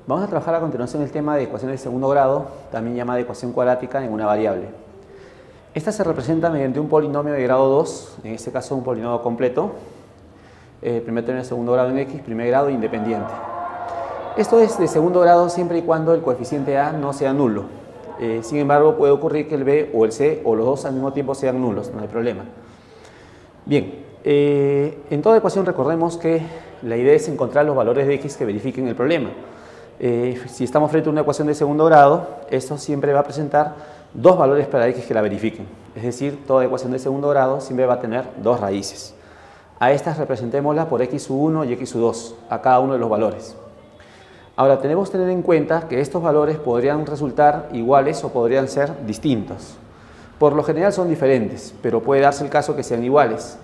Vamos a trabajar a continuación el tema de ecuaciones de segundo grado, también llamada ecuación cuadrática en una variable. Esta se representa mediante un polinomio de grado 2, en este caso un polinomio completo, primer término de segundo grado en x, primer grado independiente. Esto es de segundo grado siempre y cuando el coeficiente a no sea nulo. Sin embargo, puede ocurrir que el b o el c o los dos al mismo tiempo sean nulos, no hay problema. Bien, en toda ecuación recordemos que la idea es encontrar los valores de x que verifiquen el problema. Si estamos frente a una ecuación de segundo grado, esto siempre va a presentar dos valores para x que la verifiquen. Es decir, toda ecuación de segundo grado siempre va a tener dos raíces. A estas representémoslas por x1 y x2, a cada uno de los valores. Ahora, tenemos que tener en cuenta que estos valores podrían resultar iguales o podrían ser distintos. Por lo general son diferentes, pero puede darse el caso que sean iguales.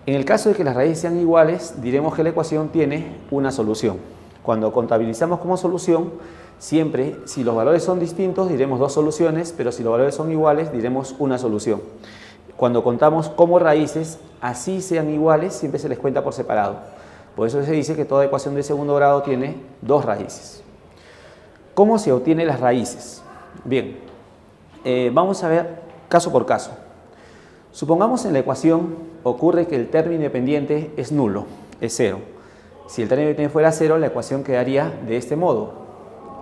En el caso de que las raíces sean iguales, diremos que la ecuación tiene una solución. Cuando contabilizamos como solución, siempre, si los valores son distintos, diremos dos soluciones, pero si los valores son iguales, diremos una solución. Cuando contamos como raíces, así sean iguales, siempre se les cuenta por separado. Por eso se dice que toda ecuación de segundo grado tiene dos raíces. ¿Cómo se obtienen las raíces? Bien, vamos a ver caso por caso. Supongamos en la ecuación ocurre que el término independiente es nulo, es 0. Si el término independiente fuera 0, la ecuación quedaría de este modo.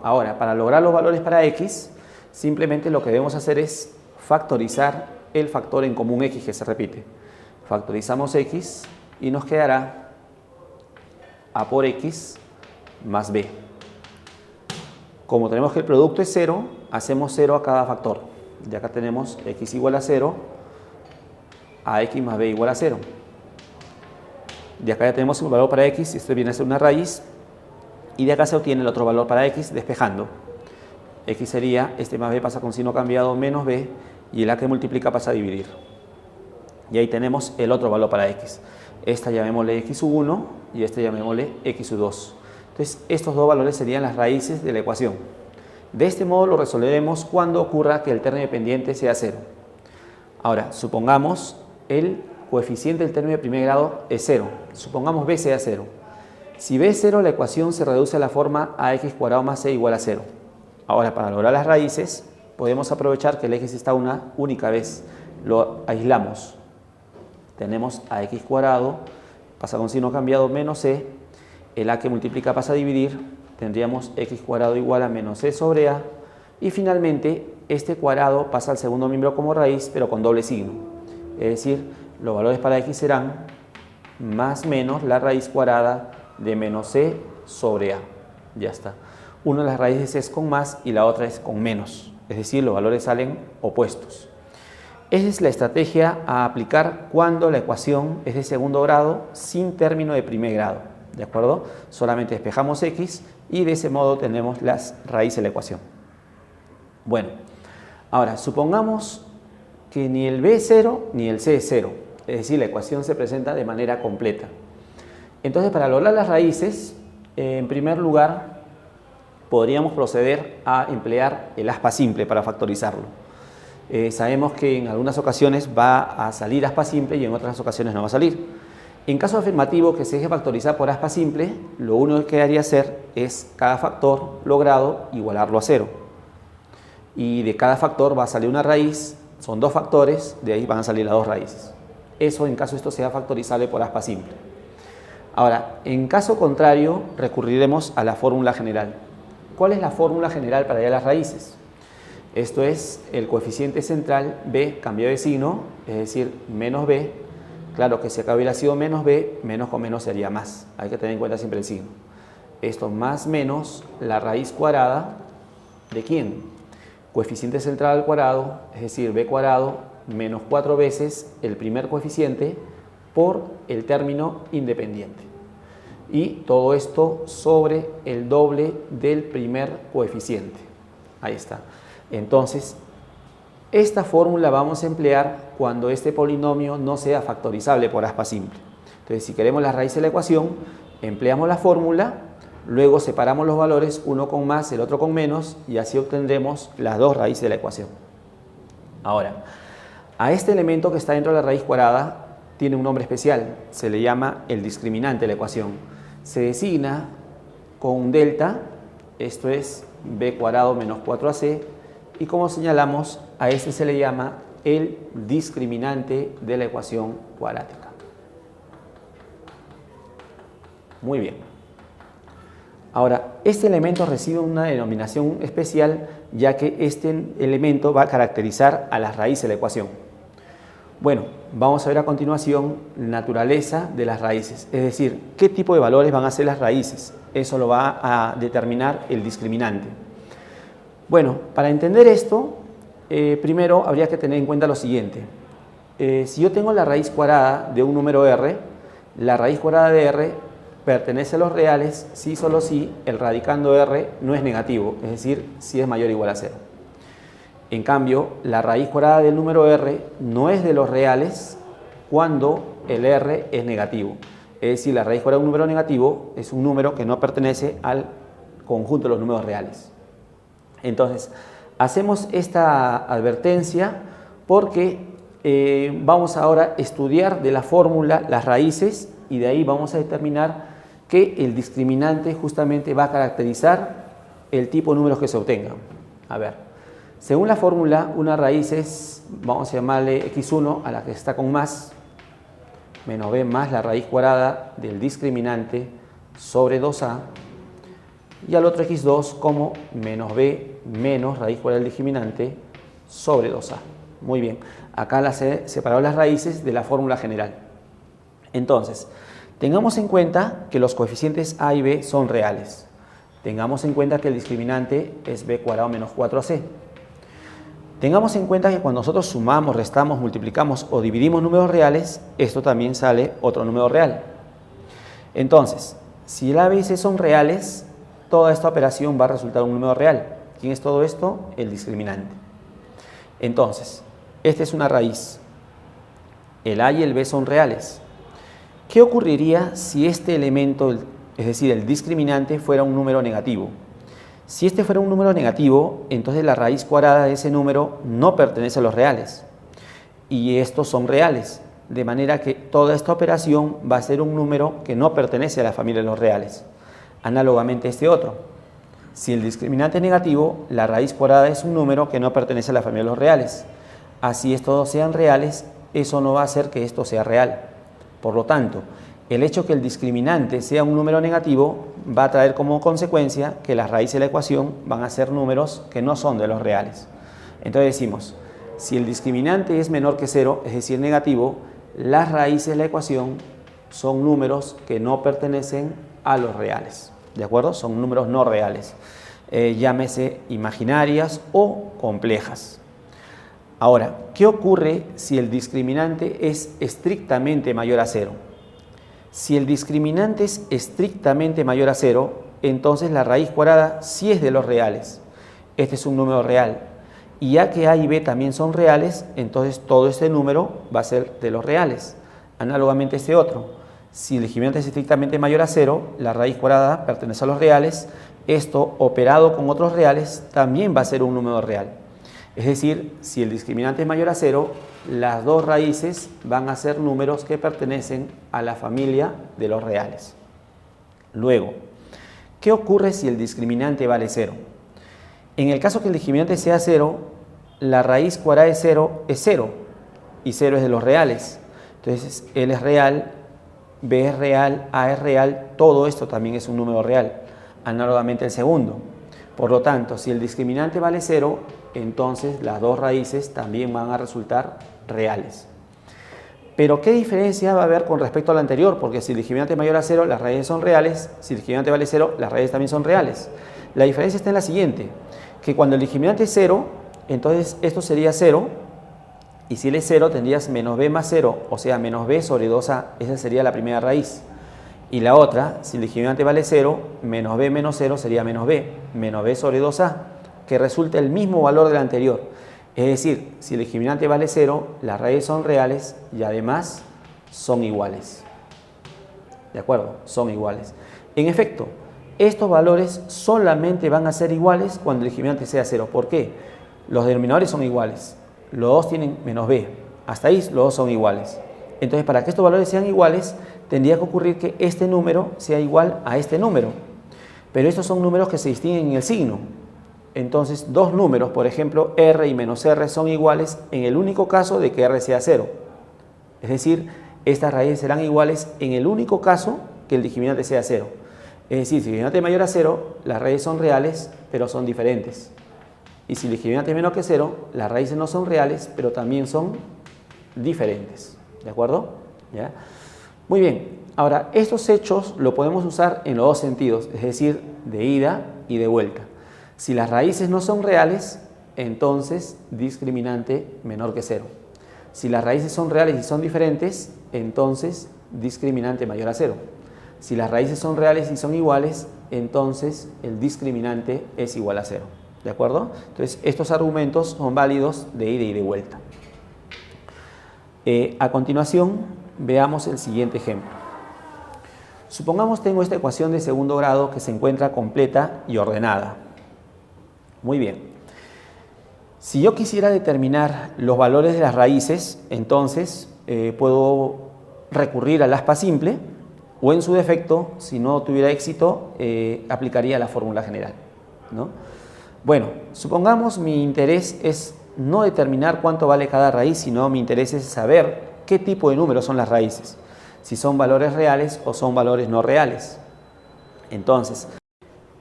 Ahora, para lograr los valores para x, simplemente lo que debemos hacer es factorizar el factor en común x que se repite. Factorizamos x y nos quedará a por x más b. Como tenemos que el producto es 0, hacemos 0 a cada factor. Y acá tenemos x igual a 0, a x más b igual a 0. De acá ya tenemos un valor para x, esto viene a ser una raíz, y de acá se obtiene el otro valor para x despejando. X sería, este más b pasa con signo cambiado, menos b, y el a que multiplica pasa a dividir. Y ahí tenemos el otro valor para x. Esta llamémosle x1 y este llamémosle x2. Entonces, estos dos valores serían las raíces de la ecuación. De este modo lo resolveremos cuando ocurra que el término independiente sea 0. Ahora, supongamos el coeficiente del término de primer grado es 0. Supongamos b sea 0. Si b es 0, la ecuación se reduce a la forma ax cuadrado más c igual a 0. Ahora, para lograr las raíces, podemos aprovechar que el x está una única vez. Lo aislamos. Tenemos ax cuadrado, pasa con signo cambiado, menos c. El a que multiplica pasa a dividir. Tendríamos x cuadrado igual a menos c sobre a. Y finalmente, este cuadrado pasa al segundo miembro como raíz, pero con doble signo. Es decir, los valores para x serán más menos la raíz cuadrada de menos c sobre a. Ya está. Una de las raíces es con más y la otra es con menos. Es decir, los valores salen opuestos. Esa es la estrategia a aplicar cuando la ecuación es de segundo grado sin término de primer grado. ¿De acuerdo? Solamente despejamos x y de ese modo tenemos las raíces de la ecuación. Bueno, ahora supongamos que ni el b es 0 ni el c es 0. Es decir, la ecuación se presenta de manera completa. Entonces, para lograr las raíces, en primer lugar, podríamos proceder a emplear el aspa simple para factorizarlo. Sabemos que en algunas ocasiones va a salir aspa simple y en otras ocasiones no va a salir. En caso afirmativo que se deje factorizar por aspa simple, lo único que quedaría hacer es cada factor logrado igualarlo a 0. Y de cada factor va a salir una raíz, son dos factores, de ahí van a salir las dos raíces. Eso en caso esto sea factorizable por aspa simple. Ahora, en caso contrario, recurriremos a la fórmula general. ¿Cuál es la fórmula general para hallar las raíces? Esto es el coeficiente central b cambiado de signo, es decir, menos b. Claro que si acá hubiera sido menos b, menos con menos sería más. Hay que tener en cuenta siempre el signo. Esto más menos la raíz cuadrada, ¿de quién? Coeficiente central al cuadrado, es decir, b cuadrado menos 4 veces el primer coeficiente por el término independiente. Y todo esto sobre el doble del primer coeficiente. Ahí está. Entonces, esta fórmula vamos a emplear cuando este polinomio no sea factorizable por aspa simple. Entonces, si queremos la raíz de la ecuación, empleamos la fórmula, luego separamos los valores, uno con más, el otro con menos, y así obtendremos las dos raíces de la ecuación. Ahora, a este elemento que está dentro de la raíz cuadrada tiene un nombre especial, se le llama el discriminante de la ecuación. Se designa con un delta esto es b cuadrado menos 4ac, y como señalamos, a este se le llama el discriminante de la ecuación cuadrática. Muy bien. Ahora, este elemento recibe una denominación especial, ya que este elemento va a caracterizar a las raíces de la ecuación. Bueno, vamos a ver a continuación la naturaleza de las raíces, es decir, qué tipo de valores van a ser las raíces. Eso lo va a determinar el discriminante. Bueno, para entender esto, primero habría que tener en cuenta lo siguiente. Si yo tengo la raíz cuadrada de un número r, la raíz cuadrada de r pertenece a los reales si solo si el radicando r no es negativo, es decir, si es mayor o igual a 0. En cambio, la raíz cuadrada del número r no es de los reales cuando el r es negativo. Es decir, la raíz cuadrada de un número negativo es un número que no pertenece al conjunto de los números reales. Entonces, hacemos esta advertencia porque vamos ahora a estudiar de la fórmula las raíces y de ahí vamos a determinar que el discriminante justamente va a caracterizar el tipo de números que se obtengan. A ver, según la fórmula, una raíz es, vamos a llamarle x1 a la que está con más, menos b más la raíz cuadrada del discriminante sobre 2a, y al otro x2 como menos b menos raíz cuadrada del discriminante sobre 2a. Muy bien, acá las he separado las raíces de la fórmula general. Entonces, tengamos en cuenta que los coeficientes a y b son reales. Tengamos en cuenta que el discriminante es b cuadrado menos 4ac. Tengamos en cuenta que cuando nosotros sumamos, restamos, multiplicamos o dividimos números reales, esto también sale otro número real. Entonces, si el a, b y c son reales, toda esta operación va a resultar un número real. ¿Quién es todo esto? El discriminante. Entonces, esta es una raíz. El a y el b son reales. ¿Qué ocurriría si este elemento, es decir, el discriminante, fuera un número negativo? Si este fuera un número negativo, entonces la raíz cuadrada de ese número no pertenece a los reales. Y estos son reales. De manera que toda esta operación va a ser un número que no pertenece a la familia de los reales. Análogamente este otro. Si el discriminante es negativo, la raíz cuadrada es un número que no pertenece a la familia de los reales. Así estos sean reales, eso no va a hacer que esto sea real. Por lo tanto, el hecho que el discriminante sea un número negativo va a traer como consecuencia que las raíces de la ecuación van a ser números que no son de los reales. Entonces decimos, si el discriminante es menor que 0, es decir, negativo, las raíces de la ecuación son números que no pertenecen a los reales. ¿De acuerdo? Son números no reales. Llámese imaginarias o complejas. Ahora, ¿qué ocurre si el discriminante es estrictamente mayor a 0? Si el discriminante es estrictamente mayor a 0, entonces la raíz cuadrada sí es de los reales. Este es un número real. Y ya que a y b también son reales, entonces todo este número va a ser de los reales. Análogamente este otro. Si el discriminante es estrictamente mayor a 0, la raíz cuadrada pertenece a los reales. Esto, operado con otros reales, también va a ser un número real. Es decir, si el discriminante es mayor a 0, las dos raíces van a ser números que pertenecen a la familia de los reales. Luego, ¿qué ocurre si el discriminante vale 0? En el caso que el discriminante sea 0, la raíz cuadrada de 0 es 0, y 0 es de los reales. Entonces, L es real, B es real, A es real, todo esto también es un número real, análogamente el segundo. Por lo tanto, si el discriminante vale 0, entonces las dos raíces también van a resultar reales. Pero ¿qué diferencia va a haber con respecto al anterior? Porque si el discriminante es mayor a 0, las raíces son reales, si el discriminante vale 0, las raíces también son reales. La diferencia está en la siguiente, que cuando el discriminante es 0, entonces esto sería 0, y si él es 0 tendrías menos b más 0, o sea, menos b sobre 2a, esa sería la primera raíz. Y la otra, si el discriminante vale 0, menos b menos 0 sería menos b sobre 2a, que resulta el mismo valor del anterior. Es decir, si el discriminante vale 0, las raíces son reales y además son iguales. ¿De acuerdo? Son iguales. En efecto, estos valores solamente van a ser iguales cuando el discriminante sea 0. ¿Por qué? Los denominadores son iguales. Los dos tienen menos b. Hasta ahí los dos son iguales. Entonces, para que estos valores sean iguales, tendría que ocurrir que este número sea igual a este número. Pero estos son números que se distinguen en el signo. Entonces, dos números, por ejemplo, r y menos r, son iguales en el único caso de que r sea 0. Es decir, estas raíces serán iguales en el único caso que el discriminante sea 0. Es decir, si el discriminante es mayor a 0, las raíces son reales, pero son diferentes. Y si el discriminante es menor que 0, las raíces no son reales, pero también son diferentes. ¿De acuerdo? ¿Ya? Muy bien. Ahora, estos hechos lo podemos usar en los dos sentidos, es decir, de ida y de vuelta. Si las raíces no son reales, entonces discriminante menor que 0. Si las raíces son reales y son diferentes, entonces discriminante mayor a 0. Si las raíces son reales y son iguales, entonces el discriminante es igual a 0. ¿De acuerdo? Entonces, estos argumentos son válidos de ida y de vuelta. A continuación, veamos el siguiente ejemplo. Supongamos tengo esta ecuación de segundo grado que se encuentra completa y ordenada. Muy bien. Si yo quisiera determinar los valores de las raíces, entonces puedo recurrir al aspa simple o en su defecto, si no tuviera éxito, aplicaría la fórmula general, ¿no? Bueno, supongamos mi interés es no determinar cuánto vale cada raíz, sino mi interés es saber qué tipo de números son las raíces. Si son valores reales o son valores no reales. Entonces,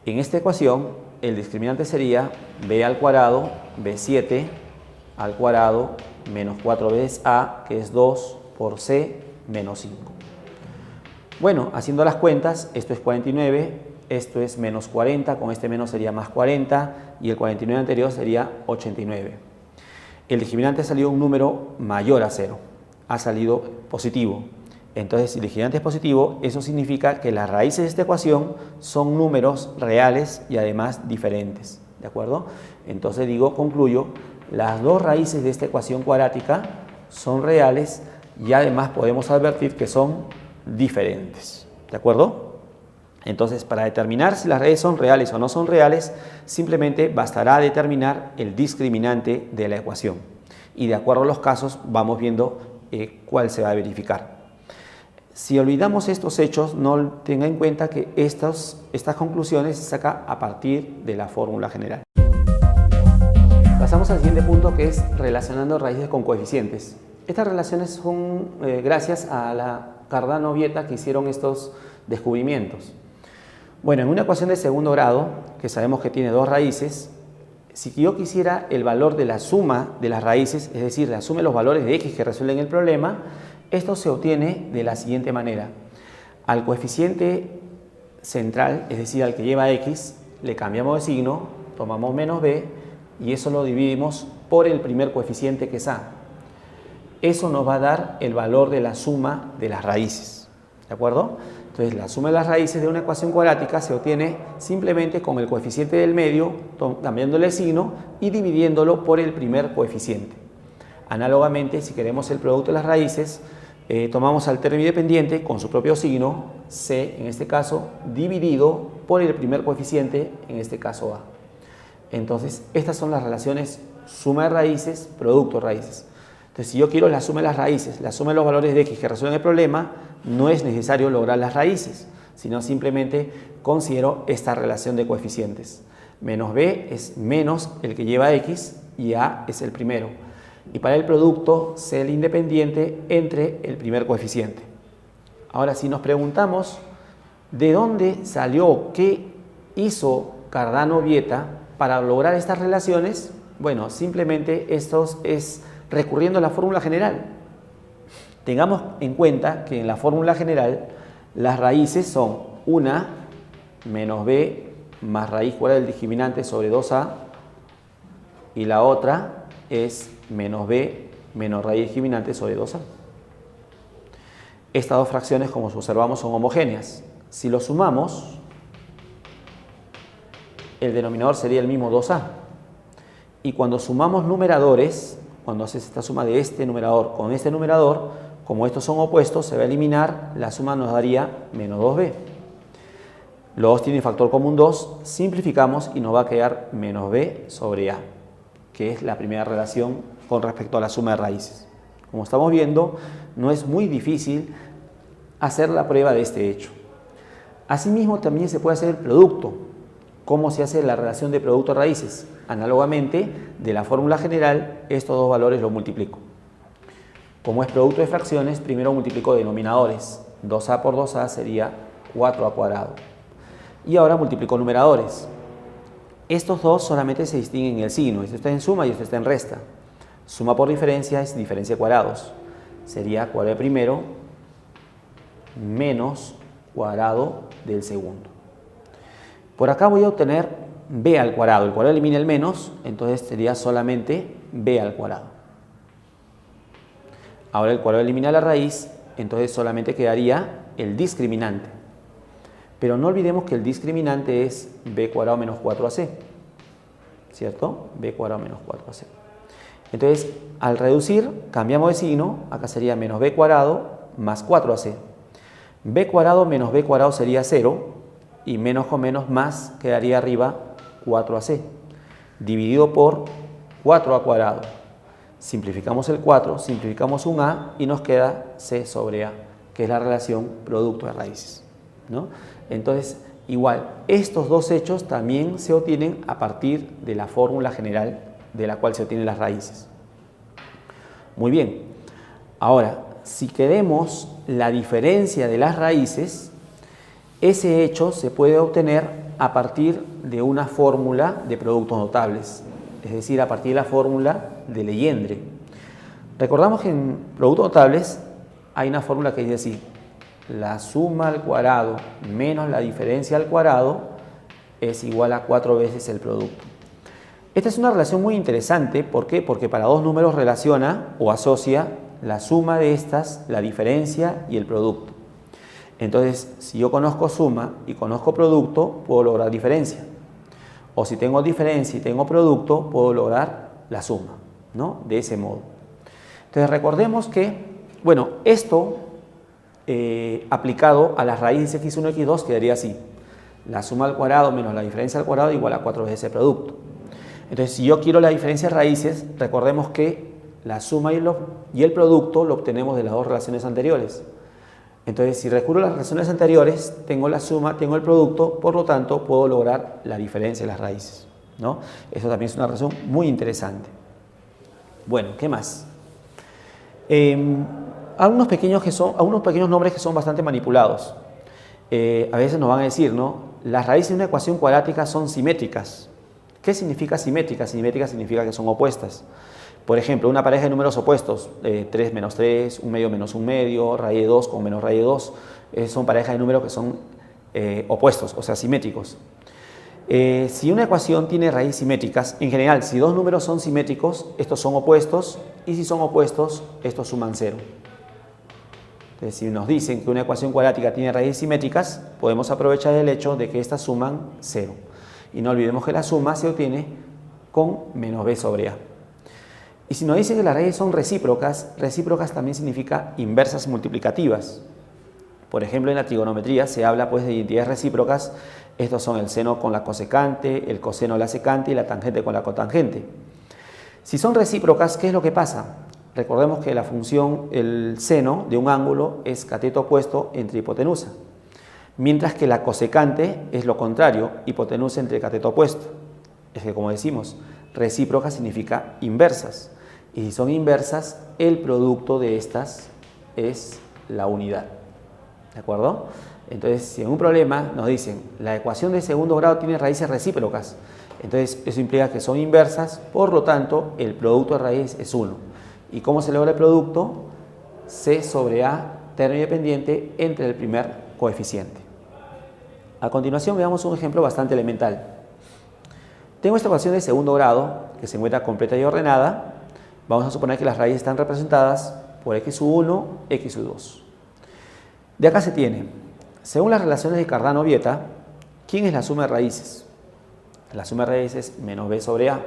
en esta ecuación, el discriminante sería b al cuadrado, b7 al cuadrado, menos 4 veces a, que es 2, por c, menos 5. Bueno, haciendo las cuentas, esto es 49, esto es menos 40, con este menos sería más 40, y el 49 anterior sería 89. El discriminante ha salido un número mayor a 0, ha salido positivo. Entonces, si el discriminante es positivo, eso significa que las raíces de esta ecuación son números reales y además diferentes. ¿De acuerdo? Entonces concluyo, las dos raíces de esta ecuación cuadrática son reales y además podemos advertir que son diferentes. ¿De acuerdo? Entonces, para determinar si las raíces son reales o no son reales, simplemente bastará determinar el discriminante de la ecuación. Y de acuerdo a los casos, vamos viendo cuál se va a verificar. Si olvidamos estos hechos, no tenga en cuenta que estas conclusiones se sacan a partir de la fórmula general. Pasamos al siguiente punto, que es relacionando raíces con coeficientes. Estas relaciones son gracias a la Cardano-Vieta que hicieron estos descubrimientos. Bueno, en una ecuación de segundo grado, que sabemos que tiene dos raíces, si yo quisiera el valor de la suma de las raíces, es decir, la suma de los valores de x que resuelven el problema, esto se obtiene de la siguiente manera. Al coeficiente central, es decir, al que lleva x, le cambiamos de signo, tomamos menos b y eso lo dividimos por el primer coeficiente que es a. Eso nos va a dar el valor de la suma de las raíces. ¿De acuerdo? Entonces, la suma de las raíces de una ecuación cuadrática se obtiene simplemente con el coeficiente del medio, cambiándole el signo y dividiéndolo por el primer coeficiente. Análogamente, si queremos el producto de las raíces, tomamos al término independiente con su propio signo, c en este caso, dividido por el primer coeficiente, en este caso a. Entonces, estas son las relaciones suma de raíces, producto de raíces. Entonces, si yo quiero la suma de las raíces, la suma de los valores de x que resuelven el problema, no es necesario lograr las raíces, sino simplemente considero esta relación de coeficientes. Menos b es menos el que lleva x y a es el primero. Y para el producto, c el independiente entre el primer coeficiente. Ahora, si nos preguntamos de dónde salió, qué hizo Cardano-Vieta para lograr estas relaciones, bueno, simplemente esto es recurriendo a la fórmula general. Tengamos en cuenta que en la fórmula general las raíces son una menos b más raíz cuadrada del discriminante sobre 2a y la otra es menos b menos raíz discriminante sobre 2a. Estas dos fracciones, como observamos, son homogéneas. Si lo sumamos, el denominador sería el mismo 2a. Y cuando sumamos numeradores, cuando haces esta suma de este numerador con este numerador, como estos son opuestos, se va a eliminar, la suma nos daría menos 2b. Los dos tienen factor común 2, simplificamos y nos va a quedar menos b sobre a, que es la primera relación con respecto a la suma de raíces. Como estamos viendo, no es muy difícil hacer la prueba de este hecho. Asimismo, también se puede hacer el producto. ¿Cómo se hace la relación de producto a raíces? Análogamente, de la fórmula general, estos dos valores los multiplico. Como es producto de fracciones, primero multiplico denominadores. 2a por 2a sería 4a cuadrado. Y ahora multiplico numeradores. Estos dos solamente se distinguen en el signo. Esto está en suma y esto está en resta. Suma por diferencia es diferencia de cuadrados. Sería cuadrado del primero menos cuadrado del segundo. Por acá voy a obtener b al cuadrado. El cuadrado elimina el menos, entonces sería solamente b al cuadrado. Ahora el cuadrado elimina la raíz, entonces solamente quedaría el discriminante. Pero no olvidemos que el discriminante es b cuadrado menos 4ac, ¿cierto? B cuadrado menos 4ac. Entonces, al reducir, cambiamos de signo, acá sería menos b cuadrado más 4ac. B cuadrado menos b cuadrado sería 0, y menos con menos más quedaría arriba 4ac, dividido por 4a cuadrado. Simplificamos el 4, simplificamos un a y nos queda c sobre a, que es la relación producto de raíces, ¿no? Entonces, igual, estos dos hechos también se obtienen a partir de la fórmula general de la cual se obtienen las raíces. Muy bien, ahora, si queremos la diferencia de las raíces, ese hecho se puede obtener a partir de una fórmula de productos notables, es decir, a partir de la fórmula de Legendre. Recordamos que en productos notables hay una fórmula que dice así: la suma al cuadrado menos la diferencia al cuadrado es igual a 4 veces el producto. Esta es una relación muy interesante. ¿Por qué? Porque para dos números relaciona o asocia la suma de estas, la diferencia y el producto. Entonces, si yo conozco suma y conozco producto, puedo lograr diferencia. O si tengo diferencia y tengo producto, puedo lograr la suma, ¿no? De ese modo. Entonces, recordemos que, bueno, esto aplicado a las raíces de x1 y x2 quedaría así: la suma al cuadrado menos la diferencia al cuadrado igual a 4 veces el producto. Entonces, si yo quiero la diferencia de raíces, recordemos que la suma y el producto lo obtenemos de las dos relaciones anteriores. Entonces, si recurro a las relaciones anteriores, tengo la suma, tengo el producto, por lo tanto, puedo lograr la diferencia de las raíces, ¿no? Eso también es una relación muy interesante. Bueno, ¿qué más? Algunos pequeños nombres que son bastante manipulados. A veces nos van a decir, ¿no? Las raíces de una ecuación cuadrática son simétricas. ¿Qué significa simétrica? Simétrica significa que son opuestas. Por ejemplo, una pareja de números opuestos, 3 menos 3, 1 medio menos 1 medio, raíz de 2 con menos raíz de 2, son parejas de números que son opuestos, o sea, simétricos. Si una ecuación tiene raíces simétricas, en general, si dos números son simétricos, estos son opuestos, y si son opuestos, estos suman 0. Entonces, si nos dicen que una ecuación cuadrática tiene raíces simétricas, podemos aprovechar el hecho de que estas suman 0. Y no olvidemos que la suma se obtiene con menos b sobre a. Y si nos dicen que las raíces son recíprocas, recíprocas también significa inversas multiplicativas. Por ejemplo, en la trigonometría se habla pues de identidades recíprocas. Estos son el seno con la cosecante, el coseno con la secante y la tangente con la cotangente. Si son recíprocas, ¿qué es lo que pasa? Recordemos que la función, el seno de un ángulo es cateto opuesto entre hipotenusa, mientras que la cosecante es lo contrario, hipotenusa entre cateto opuesto. Es que, como decimos, recíproca significa inversas. Y si son inversas, el producto de estas es la unidad. ¿De acuerdo? Entonces, si en un problema nos dicen la ecuación de segundo grado tiene raíces recíprocas, entonces eso implica que son inversas, por lo tanto, el producto de raíz es 1. ¿Y cómo se logra el producto? C sobre A, término independiente entre el primer coeficiente. A continuación, veamos un ejemplo bastante elemental. Tengo esta ecuación de segundo grado que se encuentra completa y ordenada. Vamos a suponer que las raíces están representadas por x1, x2. De acá se tiene, según las relaciones de Cardano-Vieta, ¿quién es la suma de raíces? La suma de raíces es menos b sobre a.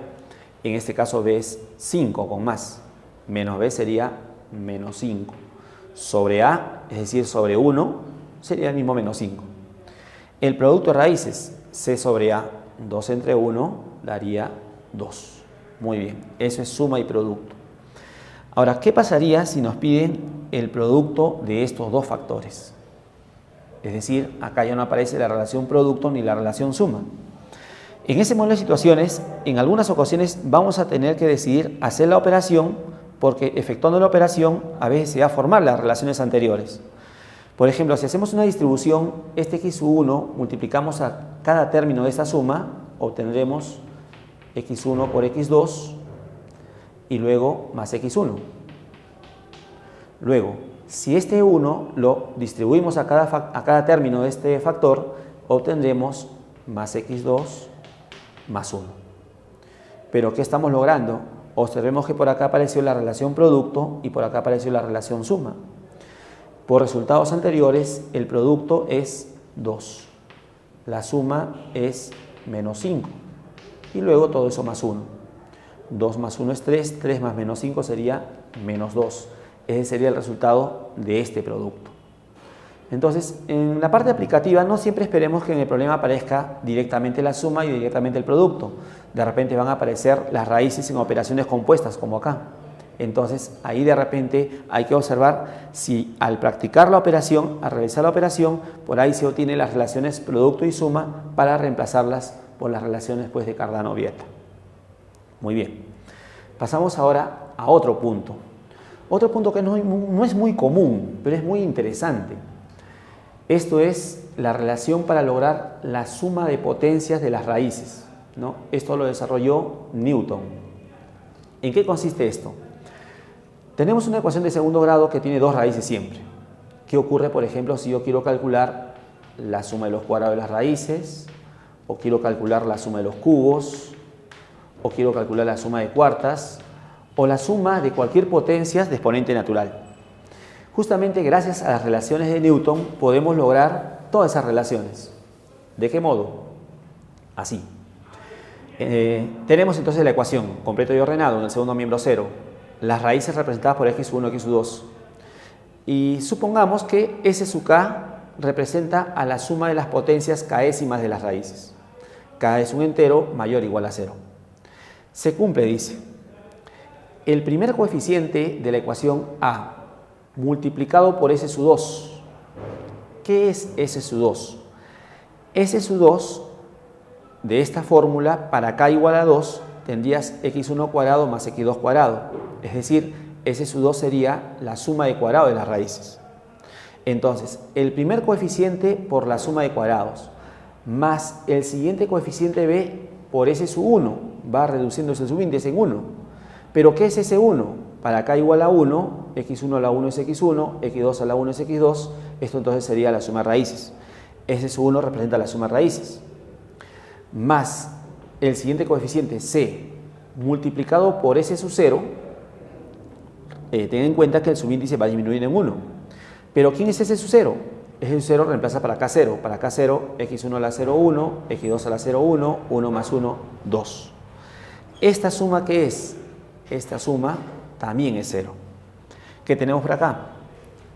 En este caso b es 5 con más. Menos b sería menos 5. Sobre a, es decir, sobre 1, sería el mismo menos 5. El producto de raíces, c sobre a, 2 entre 1 daría 2. Muy bien, eso es suma y producto. Ahora, ¿qué pasaría si nos piden el producto de estos dos factores? Es decir, acá ya no aparece la relación producto ni la relación suma. En ese modelo de situaciones, en algunas ocasiones vamos a tener que decidir hacer la operación porque efectuando la operación a veces se va a formar las relaciones anteriores. Por ejemplo, si hacemos una distribución, este x1 multiplicamos a cada término de esta suma, obtendremos x1 por x2 y luego más x1. Luego, si este 1 lo distribuimos a cada término de este factor, obtendremos más x2 más 1. Pero ¿qué estamos logrando? Observemos que por acá apareció la relación producto y por acá apareció la relación suma. Por resultados anteriores, el producto es 2, la suma es menos 5 y luego todo eso más 1. 2 más 1 es 3, 3 más menos 5 sería menos 2. Ese sería el resultado de este producto. Entonces, en la parte aplicativa no siempre esperemos que en el problema aparezca directamente la suma y directamente el producto. De repente van a aparecer las raíces en operaciones compuestas, como acá. Entonces, ahí de repente hay que observar si al practicar la operación, al realizar la operación, por ahí se obtienen las relaciones producto y suma para reemplazarlas por las relaciones pues, de Cardano-Vieta. Muy bien. Pasamos ahora a otro punto. Otro punto que no es muy común, pero es muy interesante. Esto es la relación para lograr la suma de potencias de las raíces, ¿no? Esto lo desarrolló Newton. ¿En qué consiste esto? Tenemos una ecuación de segundo grado que tiene dos raíces siempre. ¿Qué ocurre, por ejemplo, si yo quiero calcular la suma de los cuadrados de las raíces, o quiero calcular la suma de los cubos, o quiero calcular la suma de cuartas, o la suma de cualquier potencia de exponente natural? Justamente gracias a las relaciones de Newton podemos lograr todas esas relaciones. ¿De qué modo? Así. Tenemos entonces la ecuación completo y ordenado en el segundo miembro 0. Las raíces representadas por x1 y x2. Y supongamos que S sub k representa a la suma de las potencias k'ésimas de las raíces. K es un entero mayor o igual a 0. Se cumple, dice. El primer coeficiente de la ecuación A multiplicado por S sub 2. ¿Qué es S sub 2? S sub 2 de esta fórmula para k igual a 2 tendrías x1 cuadrado más x2 cuadrado. Es decir, S sub 2 sería la suma de cuadrados de las raíces. Entonces, el primer coeficiente por la suma de cuadrados más el siguiente coeficiente B por S sub 1 va reduciéndose el subíndice en 1. ¿Pero qué es ese 1? Para k igual a 1, x1 a la 1 es x1, x2 a la 1 es x2, esto entonces sería la suma de raíces. S sub 1 representa la suma de raíces. Más el siguiente coeficiente C multiplicado por S sub 0, ten en cuenta que el subíndice va a disminuir en 1. ¿Pero quién es S sub 0? S sub 0 reemplaza para K0. Para K0, x1 a la 0, 1, x2 a la 0, 1, 1 más 1, 2. ¿Esta suma qué es? Esta suma también es 0. ¿Qué tenemos por acá?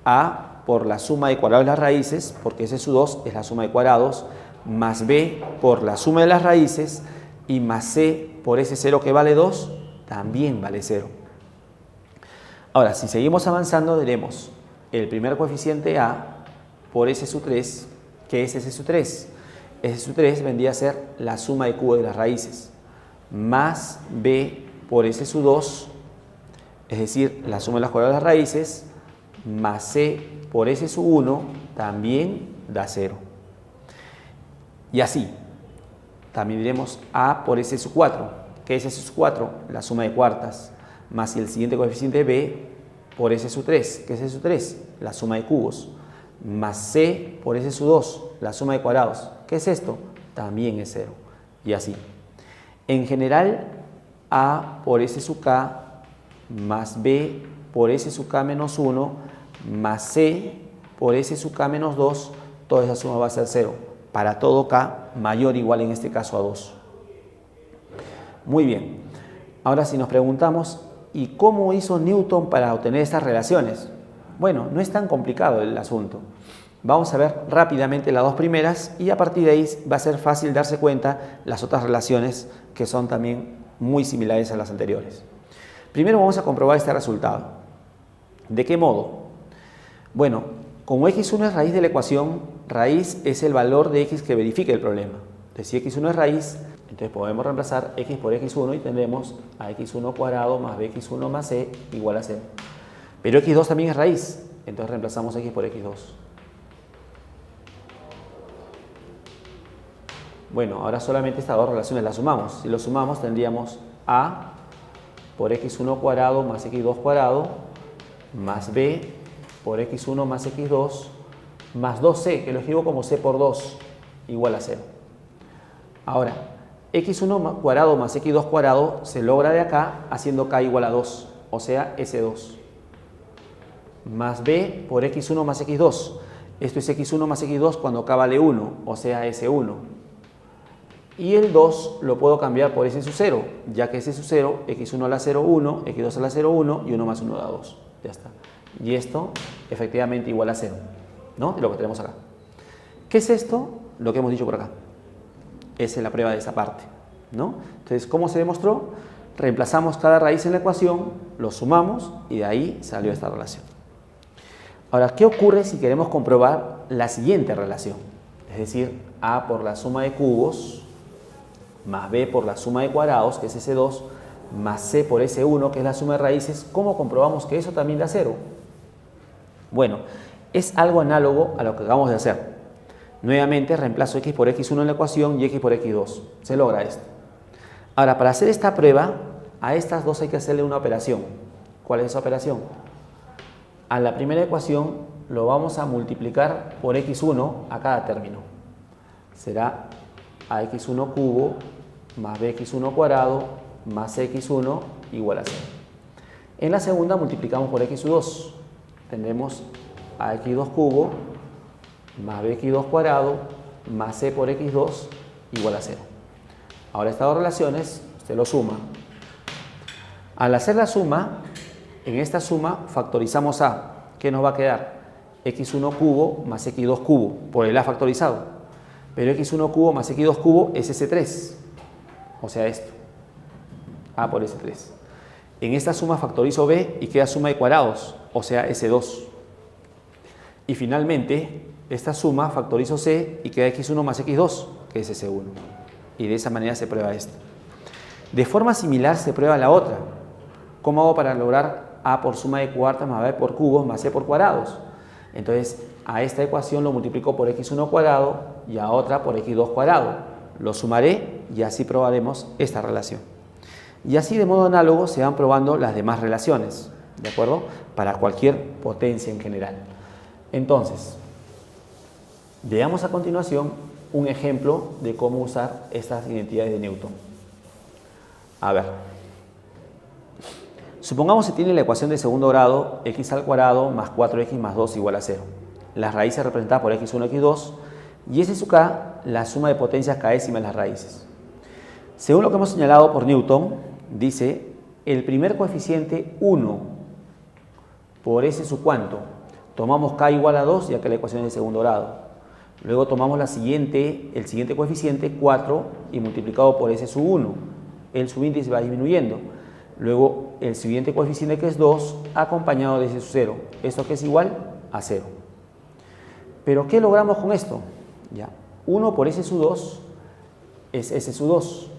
A por la suma de cuadrados de las raíces, porque S sub 2 es la suma de cuadrados, más B por la suma de las raíces, y más C por ese 0 que vale 2, también vale 0. Ahora, si seguimos avanzando, diremos el primer coeficiente A por S sub 3, ¿qué es S sub 3? S sub 3 vendría a ser la suma de cubos de las raíces, más B por S sub 2, es decir, la suma de las cuadradas de las raíces, más C por S sub 1, también da 0. Y así, también diremos A por S sub 4, que es S sub 4, la suma de cuartas, más el siguiente coeficiente B por S sub 3, que es S sub 3, la suma de cubos, más C por S sub 2, la suma de cuadrados. ¿Qué es esto? También es 0. Y así. En general, A por S sub k más B por S sub k menos 1 más C por S sub k menos 2, toda esa suma va a ser 0. Para todo k mayor o igual en este caso a 2. Muy bien. Ahora si nos preguntamos, ¿y cómo hizo Newton para obtener estas relaciones? Bueno, no es tan complicado el asunto. Vamos a ver rápidamente las dos primeras y a partir de ahí va a ser fácil darse cuenta las otras relaciones que son también muy similares a las anteriores. Primero vamos a comprobar este resultado. ¿De qué modo? Bueno, como x1 es raíz de la ecuación, raíz es el valor de x que verifique el problema. Entonces, si x1 es raíz, entonces podemos reemplazar x por x1 y tendremos a x1 cuadrado más bx1 más c igual a 0. Pero x2 también es raíz, entonces reemplazamos x por x2. Bueno, ahora solamente estas dos relaciones las sumamos. Si lo sumamos tendríamos a por x1 cuadrado más x2 cuadrado más b por x1 más x2 más 2c, que lo escribo como c por 2, igual a 0. Ahora, x1 cuadrado más x2 cuadrado se logra de acá haciendo k igual a 2, o sea, s2. Más b por x1 más x2. Esto es x1 más x2 cuando k vale 1, o sea, s1. Y el 2 lo puedo cambiar por s sub 0, ya que s sub 0, x1 a la 0, 1, x2 a la 0, 1 y 1 más 1 da 2. Ya está. Y esto efectivamente igual a 0, ¿no? De lo que tenemos acá. ¿Qué es esto? Lo que hemos dicho por acá. Esa es la prueba de esa parte, ¿no? Entonces, ¿cómo se demostró? Reemplazamos cada raíz en la ecuación, lo sumamos y de ahí salió esta relación. Ahora, ¿qué ocurre si queremos comprobar la siguiente relación? Es decir, a por la suma de cubos más b por la suma de cuadrados, que es S2, más c por S1, que es la suma de raíces. ¿Cómo comprobamos que eso también da 0? Bueno, es algo análogo a lo que acabamos de hacer. Nuevamente reemplazo x por x1 en la ecuación y x por x2. Se logra esto. Ahora, para hacer esta prueba, a estas dos hay que hacerle una operación. ¿Cuál es esa operación? A la primera ecuación lo vamos a multiplicar por x1 a cada término. Será a x1 cubo más bx1 cuadrado más x1 igual a 0. En la segunda multiplicamos por x2. Tendremos a x2 cubo más bx2 cuadrado más c por x2 igual a 0. Ahora estas dos relaciones usted lo suma. Al hacer la suma, en esta suma factorizamos a. ¿Qué nos va a quedar? x1 cubo más x2 cubo por el a factorizado. Pero x1 cubo más x2 cubo es S3, o sea esto, a por S3. En esta suma factorizo b y queda suma de cuadrados, o sea S2. Y finalmente, esta suma factorizo c y queda x1 más x2, que es S1. Y de esa manera se prueba esto. De forma similar se prueba la otra. ¿Cómo hago para lograr a por suma de cuartas más b por cubos más c por cuadrados? Entonces, a esta ecuación lo multiplico por x1 cuadrado y a otra por x2 cuadrado. Lo sumaré y así probaremos esta relación. Y así de modo análogo se van probando las demás relaciones, ¿de acuerdo? Para cualquier potencia en general. Entonces, veamos a continuación un ejemplo de cómo usar estas identidades de Newton. A ver. Supongamos que tiene la ecuación de segundo grado x al cuadrado más 4x más 2 igual a 0. Las raíces representadas por x1 y x2 y S sub k la suma de potencias k'ésimas de las raíces. Según lo que hemos señalado por Newton, dice el primer coeficiente 1 por S sub cuánto. Tomamos k igual a 2 ya que la ecuación es de segundo grado. Luego tomamos el siguiente coeficiente 4 y multiplicado por S sub 1. El subíndice va disminuyendo. Luego el siguiente coeficiente que es 2 acompañado de S sub 0. ¿Esto que es igual? A 0. ¿Pero qué logramos con esto? Ya. 1 por S sub 2 es S sub 2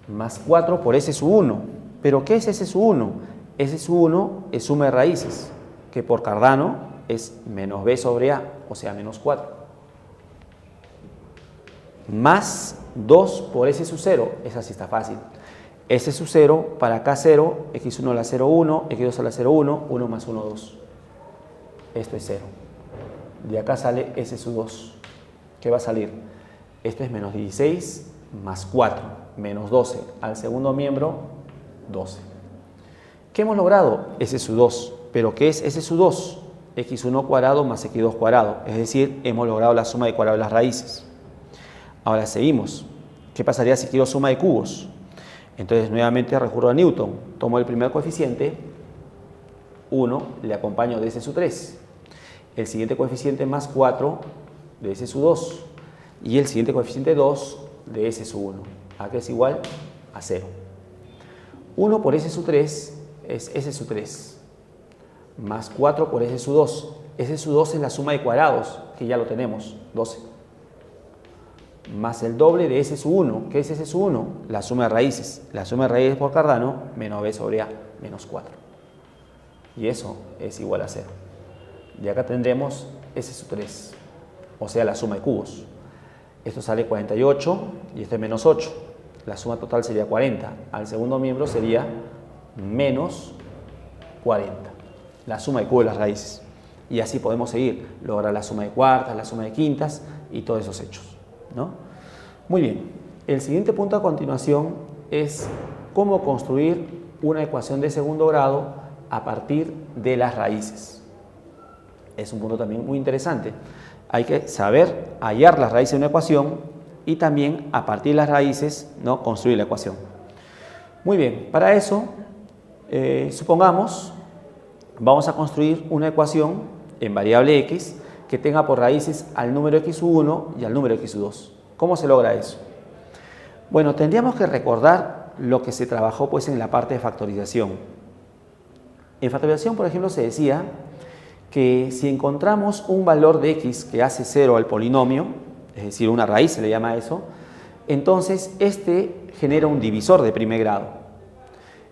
más 4 por S sub 1. ¿Pero qué es S sub 1? S sub 1 es suma de raíces, que por Cardano es menos b sobre a, o sea, menos 4. Más 2 por S sub 0, esa sí está fácil. S sub 0 para acá 0, x1 a la 0, 1, x2 a la 0, 1, 1 más 1, 2. Esto es 0. De acá sale S sub 2. ¿Qué va a salir? Esto es menos 16 más 4, menos 12. Al segundo miembro, 12. ¿Qué hemos logrado? S sub 2. ¿Pero qué es S sub 2? x1 cuadrado más x2 cuadrado. Es decir, hemos logrado la suma de cuadrados de las raíces. Ahora seguimos. ¿Qué pasaría si quiero suma de cubos? Entonces nuevamente recurro a Newton. Tomo el primer coeficiente, 1, le acompaño de S sub 3. El siguiente coeficiente más 4 de S sub 2. Y el siguiente coeficiente 2 de S sub 1. Acá es igual a 0. 1 por S sub 3 es S sub 3. Más 4 por S sub 2. S sub 2 es la suma de cuadrados, que ya lo tenemos, 12. Más el doble de S sub 1. ¿Qué es S sub 1? La suma de raíces. La suma de raíces por Cardano, menos B sobre A, menos 4. Y eso es igual a 0. Y acá tendremos S sub 3, o sea, la suma de cubos. Esto sale 48 y esto es menos 8. La suma total sería 40. Al segundo miembro sería menos 40. La suma de cubos de las raíces. Y así podemos seguir, lograr la suma de cuartas, la suma de quintas y todos esos hechos, ¿no? Muy bien. El siguiente punto a continuación es cómo construir una ecuación de segundo grado a partir de las raíces. Es un punto también muy interesante. Hay que saber hallar las raíces de una ecuación y también a partir de las raíces, ¿no?, construir la ecuación. Muy bien, para eso, supongamos, vamos a construir una ecuación en variable x que tenga por raíces al número x1 y al número x2. ¿Cómo se logra eso? Bueno, tendríamos que recordar lo que se trabajó pues en la parte de factorización. En factorización, por ejemplo, se decía que si encontramos un valor de x que hace 0 al polinomio, es decir, una raíz se le llama eso, entonces este genera un divisor de primer grado.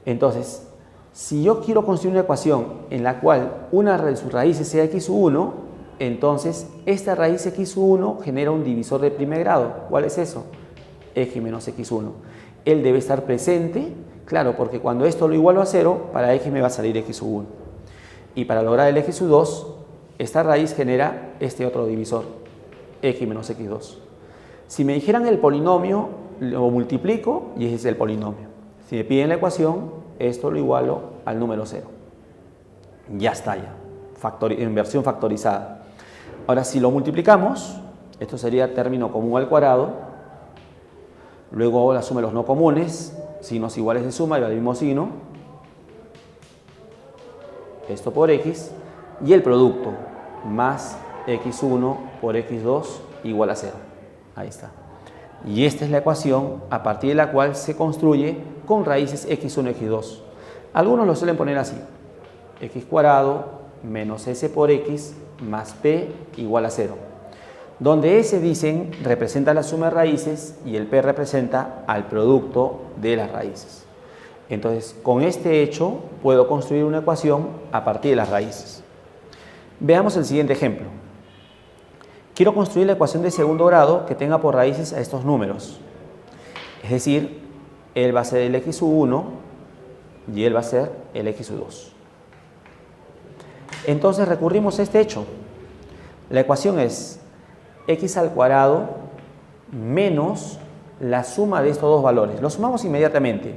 Entonces, si yo quiero construir una ecuación en la cual una de sus raíces sea x1, entonces esta raíz x1 genera un divisor de primer grado. ¿Cuál es eso? X menos x1. Él debe estar presente, claro, porque cuando esto lo igualo a 0, para x me va a salir x1. Y para lograr el x2, esta raíz genera este otro divisor, x menos x2. Si me dijeran el polinomio, lo multiplico y ese es el polinomio. Si me piden la ecuación, esto lo igualo al número 0. Ya está ya, en versión factorizada. Ahora, si lo multiplicamos, esto sería término común al cuadrado. Luego hago la suma de los no comunes, signos iguales de suma, lleva el mismo signo. Esto por x, y el producto, más x1 por x2 igual a 0. Ahí está. Y esta es la ecuación a partir de la cual se construye con raíces x1 y x2. Algunos lo suelen poner así: x cuadrado menos s por x más p igual a 0. Donde s, dicen, representa la suma de raíces y el p representa al producto de las raíces. Entonces, con este hecho puedo construir una ecuación a partir de las raíces. Veamos el siguiente ejemplo. Quiero construir la ecuación de segundo grado que tenga por raíces a estos números. Es decir, él va a ser el x1 y él va a ser el x2. Entonces recurrimos a este hecho. La ecuación es x al cuadrado menos la suma de estos dos valores. Lo sumamos inmediatamente.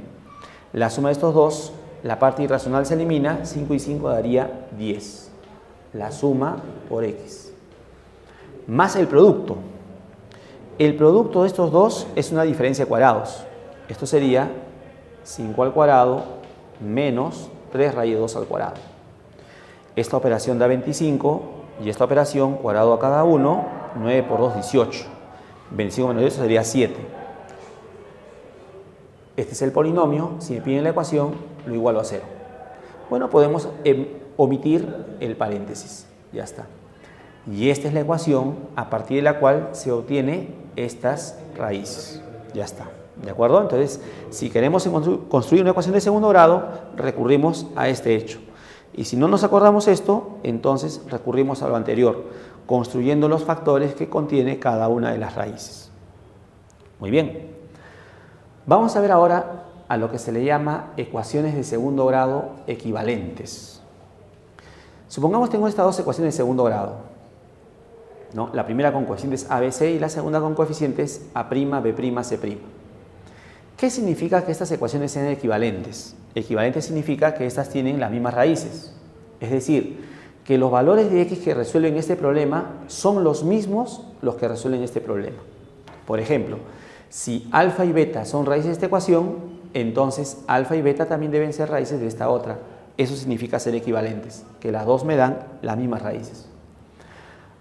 La suma de estos dos, la parte irracional se elimina, 5 y 5 daría 10. La suma por x. Más el producto. El producto de estos dos es una diferencia de cuadrados. Esto sería 5 al cuadrado menos 3 raíz de 2 al cuadrado. Esta operación da 25 y esta operación, cuadrado a cada uno, 9 por 2, 18. 25 menos 18 sería 7. Este es el polinomio. Si me piden la ecuación, lo igualo a 0. Bueno, podemos omitir el paréntesis. Ya está. Y esta es la ecuación a partir de la cual se obtiene estas raíces. Ya está. ¿De acuerdo? Entonces, si queremos construir una ecuación de segundo grado, recurrimos a este hecho. Y si no nos acordamos esto, entonces recurrimos a lo anterior, construyendo los factores que contiene cada una de las raíces. Muy bien. Vamos a ver ahora a lo que se le llama ecuaciones de segundo grado equivalentes. Supongamos tengo estas dos ecuaciones de segundo grado, ¿no? La primera con coeficientes a, b, c y la segunda con coeficientes a', b', c'. ¿Qué significa que estas ecuaciones sean equivalentes? Equivalentes significa que estas tienen las mismas raíces. Es decir, que los valores de x que resuelven este problema son los mismos los que resuelven este problema. Por ejemplo, si alfa y beta son raíces de esta ecuación, entonces alfa y beta también deben ser raíces de esta otra. Eso significa ser equivalentes, que las dos me dan las mismas raíces.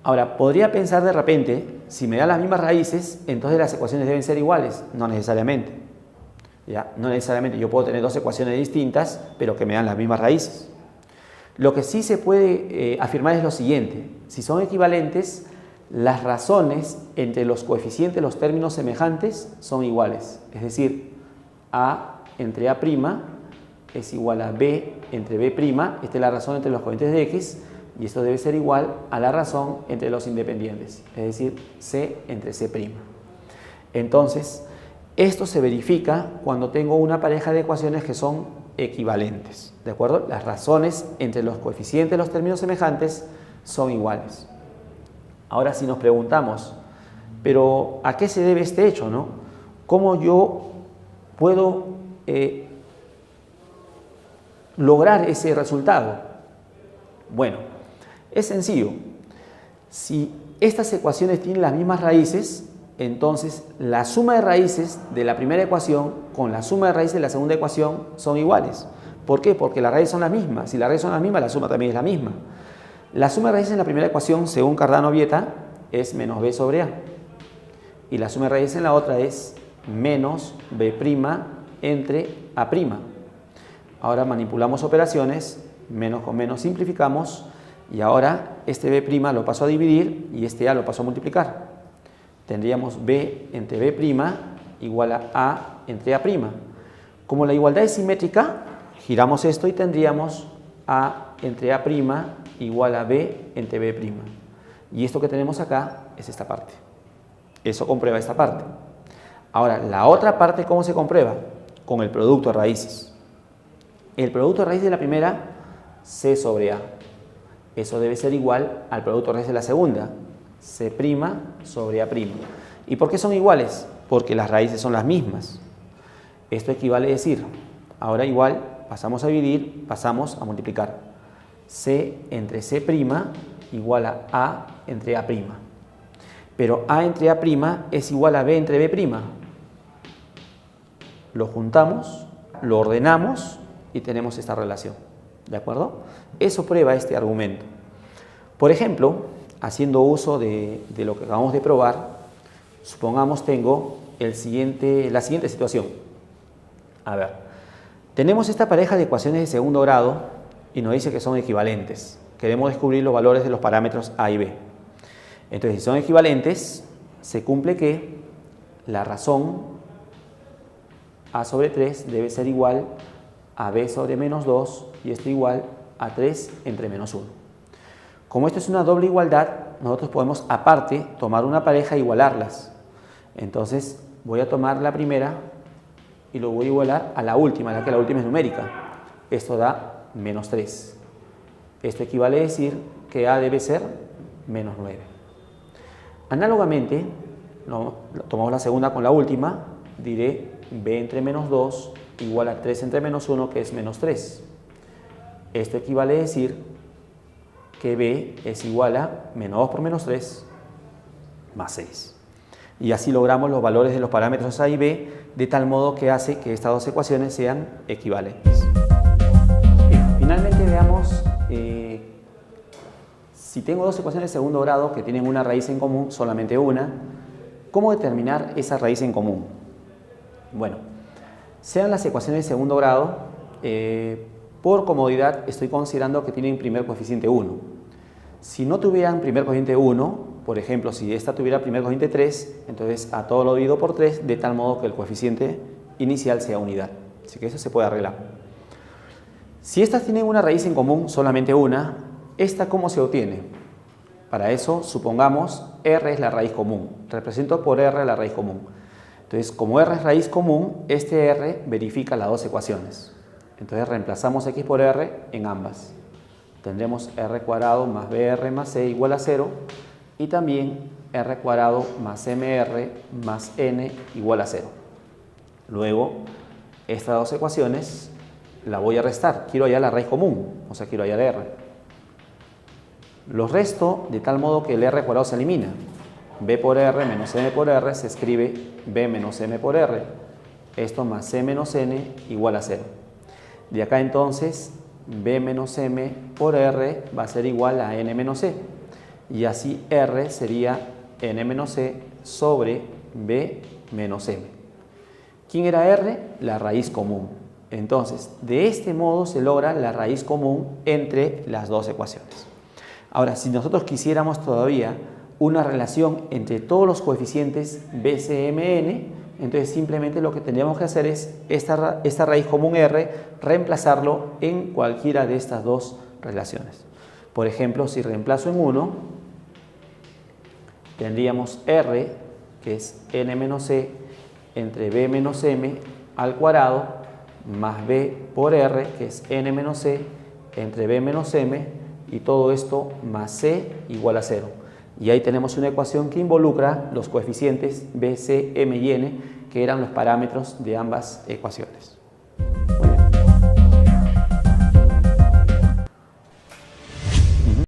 Ahora, podría pensar de repente, si me dan las mismas raíces, entonces las ecuaciones deben ser iguales. No necesariamente. ¿Ya? No necesariamente, yo puedo tener dos ecuaciones distintas, pero que me dan las mismas raíces. Lo que sí se puede afirmar es lo siguiente: si son equivalentes, las razones entre los coeficientes de los términos semejantes son iguales. Es decir, A entre A' es igual a B entre B'. Esta es la razón entre los coeficientes de X, y esto debe ser igual a la razón entre los independientes, es decir, C entre C'. Entonces, esto se verifica cuando tengo una pareja de ecuaciones que son equivalentes, ¿de acuerdo? Las razones entre los coeficientes de los términos semejantes son iguales. Ahora, si nos preguntamos, ¿pero a qué se debe este hecho, no? ¿Cómo yo puedo lograr ese resultado? Bueno, es sencillo. Si estas ecuaciones tienen las mismas raíces, entonces la suma de raíces de la primera ecuación con la suma de raíces de la segunda ecuación son iguales. ¿Por qué? Porque las raíces son las mismas. Si las raíces son las mismas, la suma también es la misma. La suma de raíces en la primera ecuación, según Cardano-Vieta, es menos b sobre a. Y la suma de raíces en la otra es menos b' entre a'. Ahora manipulamos operaciones, menos con menos simplificamos, y ahora este b' lo paso a dividir y este a lo paso a multiplicar. Tendríamos b entre b' igual a entre a'. Como la igualdad es simétrica, giramos esto y tendríamos a entre a' igual a b entre b'. Y esto que tenemos acá es esta parte. Eso comprueba esta parte. Ahora, la otra parte, ¿cómo se comprueba? Con el producto de raíces. El producto de raíces de la primera, c sobre a. Eso debe ser igual al producto de raíces de la segunda, c' sobre a'. ¿Y por qué son iguales? Porque las raíces son las mismas. Esto equivale a decir, ahora igual, pasamos a dividir, pasamos a multiplicar. C entre C' igual a entre A'. Pero A entre A' es igual a B entre B'. Lo juntamos, lo ordenamos y tenemos esta relación. ¿De acuerdo? Eso prueba este argumento. Por ejemplo, haciendo uso de lo que acabamos de probar, supongamos tengo la siguiente situación. A ver, tenemos esta pareja de ecuaciones de segundo grado y nos dice que son equivalentes. Queremos descubrir los valores de los parámetros A y B. Entonces, si son equivalentes, se cumple que la razón A sobre 3 debe ser igual a B sobre menos 2 y esto igual a 3 entre menos 1. Como esto es una doble igualdad, nosotros podemos aparte tomar una pareja e igualarlas. Entonces, voy a tomar la primera y lo voy a igualar a la última, ya que la última es numérica. Esto da menos 3. Esto equivale a decir que A debe ser menos 9. Análogamente, tomamos la segunda con la última, diré B entre menos 2 igual a 3 entre menos 1, que es menos 3. Esto equivale a decir que B es igual a menos 2 por menos 3 más 6. Y así logramos los valores de los parámetros A y B, de tal modo que hace que estas dos ecuaciones sean equivalentes. Bien, finalmente veamos si tengo dos ecuaciones de segundo grado que tienen una raíz en común, solamente una, ¿cómo determinar esa raíz en común? Bueno, sean las ecuaciones de segundo grado, por comodidad estoy considerando que tienen primer coeficiente 1. Si no tuvieran primer coeficiente 1, por ejemplo, si esta tuviera primer coeficiente 3, entonces a todo lo divido por 3, de tal modo que el coeficiente inicial sea unidad. Así que eso se puede arreglar. Si estas tienen una raíz en común, solamente una, ¿esta cómo se obtiene? Para eso, supongamos R es la raíz común. Represento por R la raíz común. Entonces, como R es raíz común, este R verifica las dos ecuaciones. Entonces, reemplazamos X por R en ambas. Tendremos R cuadrado más BR más C igual a 0 y también R cuadrado más MR más N igual a 0. Luego, estas dos ecuaciones las voy a restar. Quiero hallar la raíz común, o sea, quiero hallar R. Los resto de tal modo que el R cuadrado se elimina. B por R menos M por R se escribe B menos M por R. Esto más C menos N igual a 0. De acá entonces, B menos M por R va a ser igual a N menos C. Y así R sería N menos C sobre B menos M. ¿Quién era R? La raíz común. Entonces, de este modo se logra la raíz común entre las dos ecuaciones. Ahora, si nosotros quisiéramos todavía una relación entre todos los coeficientes BCMN, entonces simplemente lo que tendríamos que hacer es esta raíz común R, reemplazarlo en cualquiera de estas dos relaciones. Por ejemplo, si reemplazo en 1, tendríamos R, que es n menos c, entre b menos m al cuadrado, más b por r, que es n menos c, entre b menos m, y todo esto más c igual a 0. Y ahí tenemos una ecuación que involucra los coeficientes b, c, m y n, que eran los parámetros de ambas ecuaciones.